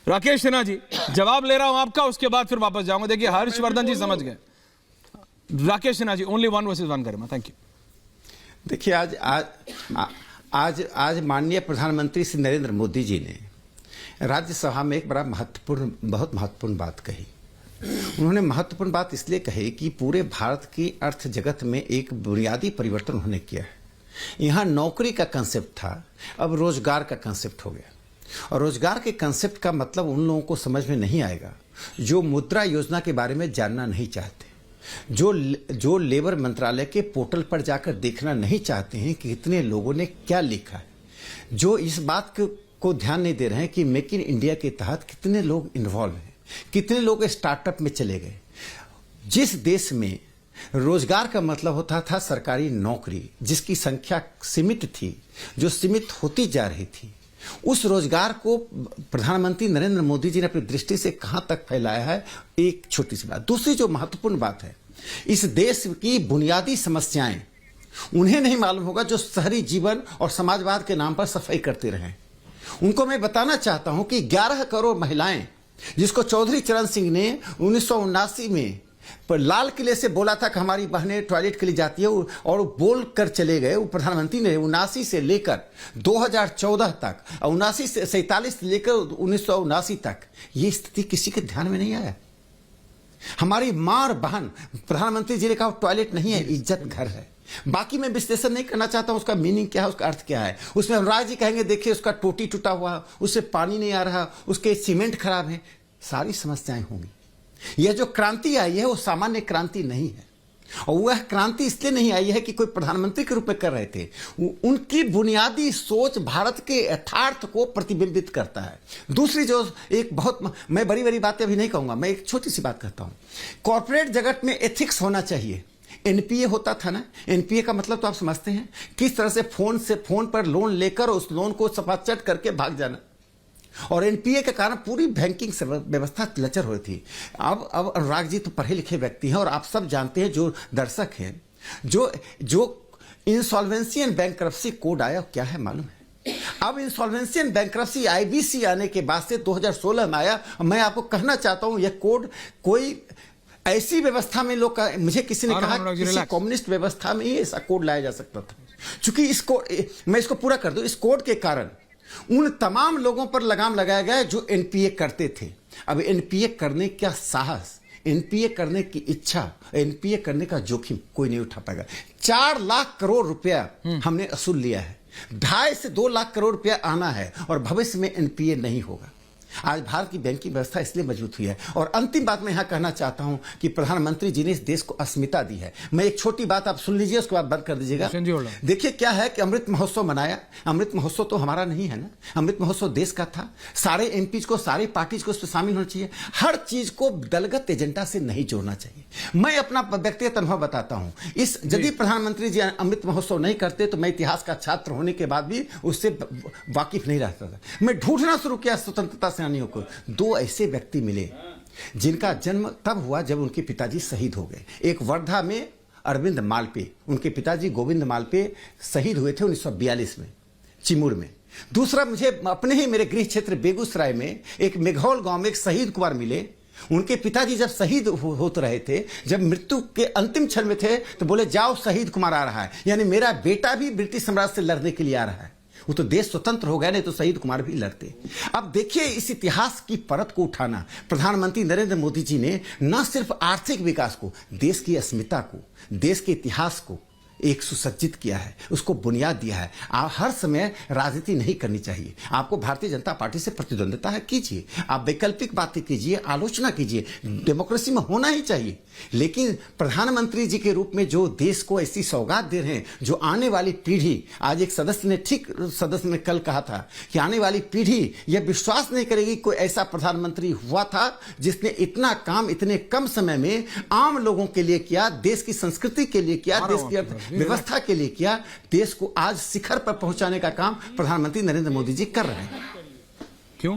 राकेश सिन्हा जी, जवाब ले रहा हूं आपका, उसके बाद फिर वापस जाऊंगा। देखिए हर्षवर्धन जी समझ गए। राकेश सिन्हा जी, ओनली 1 वर्सेस 1 करें। Thank you. देखिए आज माननीय प्रधानमंत्री श्री नरेंद्र मोदी जी ने राज्यसभा में एक बहुत महत्वपूर्ण बात कही। उन्होंने महत्वपूर्ण बात इसलिए कही कि पूरे भारत की अर्थ जगत में एक बुनियादी परिवर्तन उन्होंने किया है। यहाँ नौकरी का कंसेप्ट था, अब रोजगार का कंसेप्ट हो गया। और रोजगार के कंसेप्ट का मतलब उन लोगों को समझ में नहीं आएगा जो मुद्रा योजना के बारे में जानना नहीं चाहते, जो लेबर मंत्रालय के पोर्टल पर जाकर देखना नहीं चाहते हैं कि कितने लोगों ने क्या लिखा है, जो इस बात को ध्यान नहीं दे रहे हैं कि मेक इन इंडिया के तहत कितने लोग इन्वॉल्व हैं, कितने लोग स्टार्टअप में चले गए। जिस देश में रोजगार का मतलब होता था सरकारी नौकरी, जिसकी संख्या सीमित थी, जो सीमित होती जा रही थी, उस रोजगार को प्रधानमंत्री नरेंद्र मोदी जी ने अपनी दृष्टि से कहां तक फैलाया है। एक छोटी सी बात। दूसरी जो महत्वपूर्ण बात है, इस देश की बुनियादी समस्याएं उन्हें नहीं मालूम होगा जो शहरी जीवन और समाजवाद के नाम पर सफाई करते रहे। उनको मैं बताना चाहता हूं कि 11 करोड़ महिलाएं, जिसको चौधरी चरण सिंह ने 1979 में पर लाल किले से बोला था कि हमारी बहनें टॉयलेट के लिए जाती है, और बोल कर चले गए। वो प्रधानमंत्री ने 79 से लेकर 2014 तक, 79 से 47 से लेकर 1979 तक ये स्थिति किसी के ध्यान में नहीं आया। हमारी मां और बहन, प्रधानमंत्री जी ने कहा टॉयलेट नहीं है, इज्जत घर है। बाकी मैं विश्लेषण नहीं करना चाहता हूं उसका मीनिंग क्या है, उसका अर्थ क्या है। उसमें राज जी कहेंगे देखिए उसका टोटी टूटा हुआ, उससे पानी नहीं आ रहा, उसके सीमेंट खराब है, सारी समस्याएं होंगी। यह जो क्रांति आई है वो सामान्य क्रांति नहीं है, और वह क्रांति इसलिए नहीं आई है कि कोई प्रधानमंत्री के रूप में कर रहे थे। उनकी बुनियादी सोच भारत के यथार्थ को प्रतिबिंबित करता है। दूसरी जो एक बहुत, मैं बड़ी बड़ी बातें अभी नहीं कहूंगा, मैं एक छोटी सी बात कहता हूं। कॉर्पोरेट जगत में एथिक्स होना चाहिए। एनपीए होता था ना, एनपीए का मतलब तो आप समझते हैं, किस तरह से फोन पर लोन लेकर उस लोन को सपाचट करके भाग जाना, और एनपीए के कारण पूरी बैंकिंग व्यवस्था लचर हुई थी। अब अनुराग जी तो पढ़े लिखे व्यक्ति हैं, और आप सब जानते हैं, जो दर्शक हैं, जो इंसॉल्वेंसी एंड बैंकरप्सी कोड आया क्या है मालूम है? अब इंसॉल्वेंसी एंड बैंकरप्सी आईबीसी आने के बाद से 2016 में आया। मैं आपको कहना चाहता हूं यह कोड कोई ऐसी व्यवस्था में लोग, मुझे किसी ने कहा किसी कम्युनिस्ट व्यवस्था में ही ऐसा कोड लाया जा सकता था। चूंकि मैं इसको पूरा कर दूं, इस कोड के कारण उन तमाम लोगों पर लगाम लगाया गया जो एनपीए करते थे। अब एनपीए करने का साहस, एनपीए करने की इच्छा, एनपीए करने का जोखिम कोई नहीं उठा पाएगा। 4 लाख करोड़ रुपया हमने वसूल लिया है, 2.5 से 2 लाख करोड़ रुपया आना है, और भविष्य में एनपीए नहीं होगा। आज भारत की बैंकिंग व्यवस्था इसलिए मजबूत हुई है। और अंतिम बात मैं यहां कहना चाहता हूं कि प्रधानमंत्री जी ने इस देश को अस्मिता दी है। मैं एक छोटी बात आप सुन लीजिए, उसके बाद बंद कर दीजिएगा। देखिए क्या है कि अमृत महोत्सव मनाया। अमृत महोत्सव तो हमारा नहीं है ना, अमृत महोत्सव देश का था। सारे एमपीज को, सारे पार्टीज को उसमें शामिल होना चाहिए। हर चीज को दलगत एजेंडा से नहीं जोड़ना चाहिए। मैं अपना व्यक्तिगत अनुभव बताता हूं। यदि प्रधानमंत्री जी अमृत महोत्सव नहीं करते तो मैं इतिहास का छात्र होने के बाद भी उससे वाकिफ नहीं रहता था। मैं ढूंढना शुरू किया स्वतंत्रता सेनानियों को। 2 ऐसे व्यक्ति मिले जिनका जन्म तब हुआ जब उनके पिताजी शहीद हो गए। एक वर्धा में अरविंद मालपेय, उनके पिताजी गोविंद मालपेय शहीद हुए थे 1942 में चिमूर में। दूसरा मुझे अपने ही मेरे गृह क्षेत्र बेगूसराय में एक मेघौल गांव में एक शहीद कुमार मिले। उनके पिताजी जब शहीद होते रहे थे, जब मृत्यु के अंतिम क्षण में थे, तो बोले जाओ शहीद कुमार आ रहा है, यानी मेरा बेटा भी ब्रिटिश साम्राज्य से लड़ने के लिए आ रहा है। वो तो देश स्वतंत्र हो गया, नहीं तो शहीद कुमार भी लड़ते। अब देखिए इस इतिहास की परत को उठाना, प्रधानमंत्री नरेंद्र मोदी जी ने न सिर्फ आर्थिक विकास को, देश की अस्मिता को, देश के इतिहास को एक सुसज्जित किया है, उसको बुनियाद दिया है। आप हर समय राजनीति नहीं करनी चाहिए। आपको भारतीय जनता पार्टी से प्रतिद्वंद्विता है, कीजिए, आप वैकल्पिक बातें कीजिए, आलोचना कीजिए, डेमोक्रेसी में होना ही चाहिए। लेकिन प्रधानमंत्री जी के रूप में जो देश को ऐसी सौगात दे रहे हैं, जो आने वाली पीढ़ी, आज एक सदस्य ने कल कहा था कि आने वाली पीढ़ी यह विश्वास नहीं करेगी कोई ऐसा प्रधानमंत्री हुआ था जिसने इतना काम इतने कम समय में आम लोगों के लिए किया, देश की संस्कृति के लिए किया, देश की व्यवस्था के लिए किया। देश को आज शिखर पर पहुंचाने का काम प्रधानमंत्री नरेंद्र मोदी जी कर रहे हैं। क्यों?